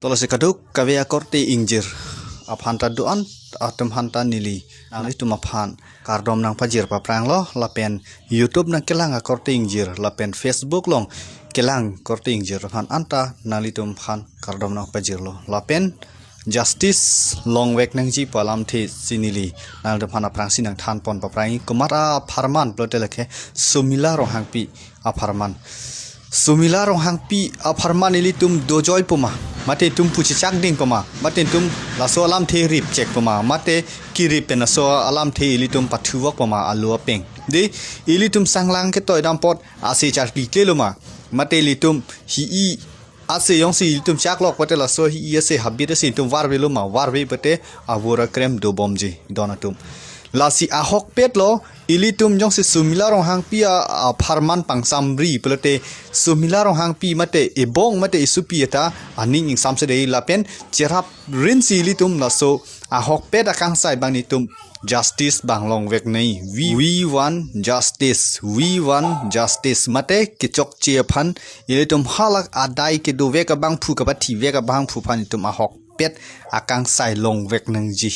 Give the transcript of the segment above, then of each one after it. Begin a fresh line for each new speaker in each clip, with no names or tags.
Tolose kaduk kavea korte injir aphanta duan atum hanta nili nali tuma phan kardom nang pajir paprang lo lapen YouTube nang kelang korte injir lapen Facebook long kelang korte injir phan anta nali tum phan kardom nang pajir lo lapen justice long wek nang ji palam the sinili nal de phana prang sinang than pon paprai kumara pharman plotelekhe sumila rohang pi apharman sumila rohang pi apharman ili tum dojoi puma mate tum puchi chak ding pama mate tum la so alam the rip check pama mate kirip pen so alam the ili tum pathuwak pama alu peng de ili tum sanglang ke toy dam pot ase char pi kleloma mate li tum hi i ase yong si tum chak lok pate la so hi ase habit ase tum warbe lo ma warbe pate avura krem do bomji donatum lasi ahok pet lo ilitum jong se sumila rohang pi a pharman pangsamri pelote sumila rohang pi mate ebong mate isupieta aning ing samse dei lapen cherap rin si ilitum laso ahok pet akang sai bang nitum justice banglong vek nei we want justice mate kichok che phan ilitum halak adai ke do vek bang phu ka bathi vek bang phu phan nitum ahok pet akang sai long vek nang ji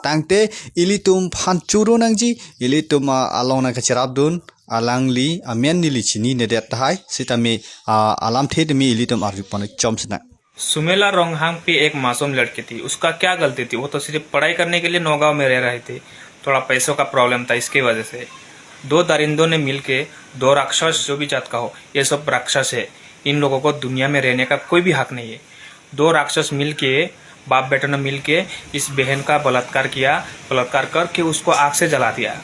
tangte ilitum phan churu nangji ilitum along na kacharabdun alangli amen nili chini nedet thai sitame alam thed mi ilitum aripon chomsna
सुमेला रोंगहांग पे एक मासूम लड़की थी। उसका क्या गलती थी? वो तो सिर्फ पढ़ाई करने के लिए नौगांव में रह रहे थे। थोड़ा पैसों का प्रॉब्लम था, इसकी वजह से दो दरिंदों ने मिलके दो राक्षस, जो भी जात का हो, ये सब राक्षस है। इन लोगों को दुनिया में रहने का कोई भी हक नहीं है। दो राक्षस मिलके, बाप बेटा ने मिलके इस बहन का बलात्कार किया। बलात्कार करके उसको आग से जला दिया।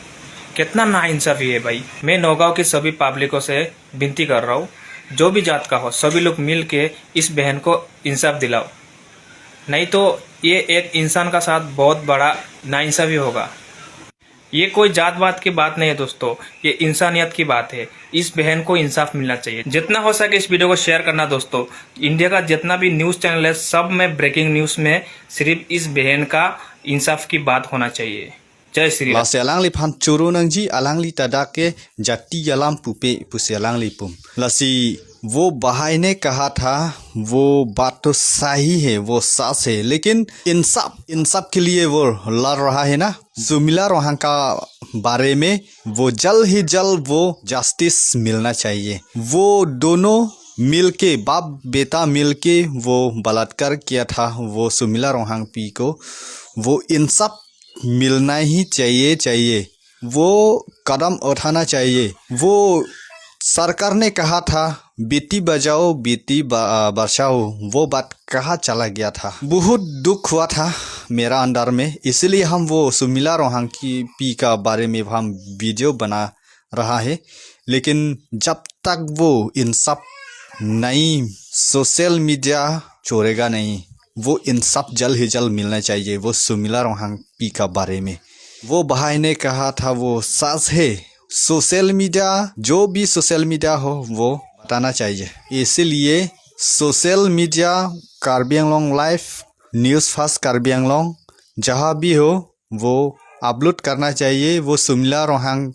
कितना नाइंसाफी है भाई। मैं नौगांव की सभी पब्लिकों से विनती कर रहा हूँ, जो भी जात का हो, सभी लोग मिल के इस बहन को इंसाफ दिलाओ, नहीं तो ये एक इंसान का साथ बहुत बड़ा नाइंसाफी होगा। ये कोई जात बात की बात नहीं है दोस्तों, ये इंसानियत की बात है। इस बहन को इंसाफ मिलना चाहिए। जितना हो सके इस वीडियो को शेयर करना दोस्तों। इंडिया का जितना भी न्यूज चैनल है, सब में ब्रेकिंग न्यूज में सिर्फ इस बहन का इंसाफ की बात होना चाहिए। जय Shri Ram.
lase alangli phan churu nangji alangli tadake jati alam pupe puse alangli pum lasi वो भाई ने कहा था वो बात तो सही है, वो सच है, लेकिन इंसाफ के लिए वो लड़ रहा है ना। सुमिला रोहंग का बारे में वो जल्द ही जल्द वो जस्टिस मिलना चाहिए। वो दोनों मिलके बाप बेटा मिलके वो बलात्कार किया था वो सुमिला रोहंग पी को, वो इंसाफ मिलना ही चाहिए। वो कदम उठाना चाहिए। वो सरकार ने कहा था बेटी बचाओ बेटी बचाओ, वो बात कहाँ चला गया था। बहुत दुख हुआ था मेरा अंदर में, इसलिए हम वो सुमिला रोहंग की पी का बारे में हम वीडियो बना रहा है। लेकिन जब तक वो इंसाफ नहीं, सोशल मीडिया छोड़ेगा नहीं। वो इंसाफ जल्द ही जल्द मिलना चाहिए वो सुमिला रोहंग पी का बारे में। वो भाई ने कहा था वो सच है। सोशल मीडिया, जो भी सोशल मीडिया हो वो बताना चाहिए। इसीलिए social media Karbi Anglong live, news fast Karbi Anglong, जहाँ भी हो वो अपलोड करना चाहिए। वो सुमिला रोहंग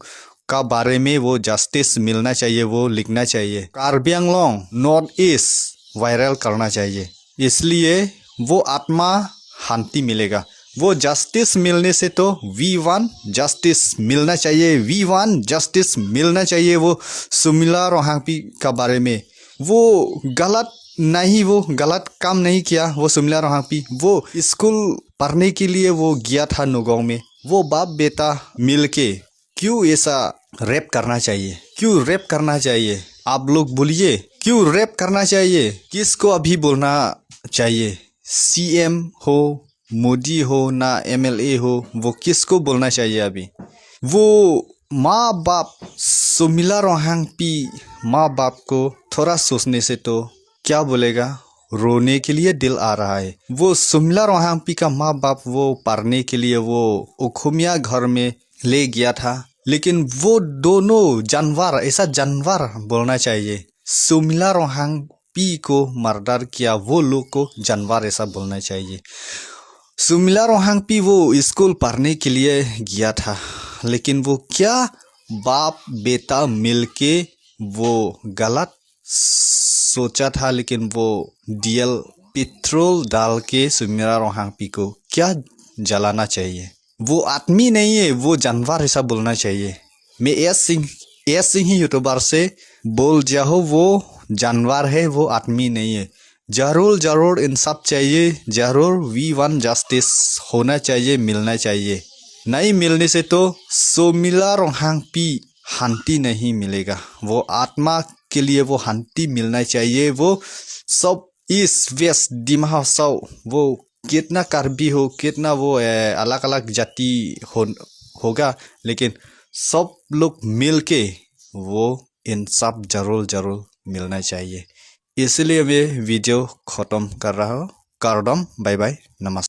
का बारे में वो जस्टिस मिलना चाहिए, वो लिखना चाहिए। Karbi Anglong north east viral करना चाहिए, इसलिए वो आत्मा शांति मिलेगा। वो जस्टिस मिलने से तो वी वांट जस्टिस मिलना चाहिए, वी वांट जस्टिस मिलना चाहिए। वो सुमिला रोहंग पी का बारे में वो गलत नहीं, वो गलत काम नहीं किया। वो सुमिला रोहंग पी वो स्कूल पढ़ने के लिए वो गया था नौगांव में। वो बाप बेटा मिलके क्यों ऐसा रेप करना चाहिए? क्यों रेप करना चाहिए? आप लोग बोलिए, क्यों रेप करना चाहिए? किसको अभी बोलना चाहिए? सीएम हो, मोदी हो ना एमएलए हो, वो किसको बोलना चाहिए अभी? वो माँ बाप, सुमिला रोहंग पी माँ बाप को थोड़ा सोचने से तो क्या बोलेगा, रोने के लिए दिल आ रहा है। वो सुमिला रोहंग पी का माँ बाप वो पढ़ने के लिए वो उखुमिया घर में ले गया था, लेकिन वो दोनों जानवर, ऐसा जानवर बोलना चाहिए। सुमिला रोहंग पी को मर्डर किया वो लोग को जानवर ऐसा बोलना चाहिए। सुमिला रोहंग पी वो स्कूल पढ़ने के लिए गया था, लेकिन वो क्या बाप बेटा मिलके वो गलत सोचा था, लेकिन वो डीएल पेट्रोल डाल के सुमिरा रोहांगपी को क्या जलाना चाहिए? वो आदमी नहीं है, वो जानवर ऐसा बोलना चाहिए। मैं एस सिंह यूट्यूबर से बोल जाओ, वो जानवर है, वो आदमी नहीं है। जरूर इंसाफ चाहिए, जरूर V1 जस्टिस होना चाहिए, मिलना चाहिए। नहीं मिलने से तो सुमिरा रोहांगपी शांति नहीं मिलेगा। वो आत्मा के लिए वो शांति मिलना चाहिए। वो सब ईस्ट वेस्ट डिमा हासाओ वो कितना कार्बी हो, कितना वो अलग अलग जाति होगा, लेकिन सब लोग मिल के वो इंसाफ जरूर मिलना चाहिए। इसलिए मैं वीडियो ख़त्म कर रहा हूँ। बाय बाय, नमस्ते।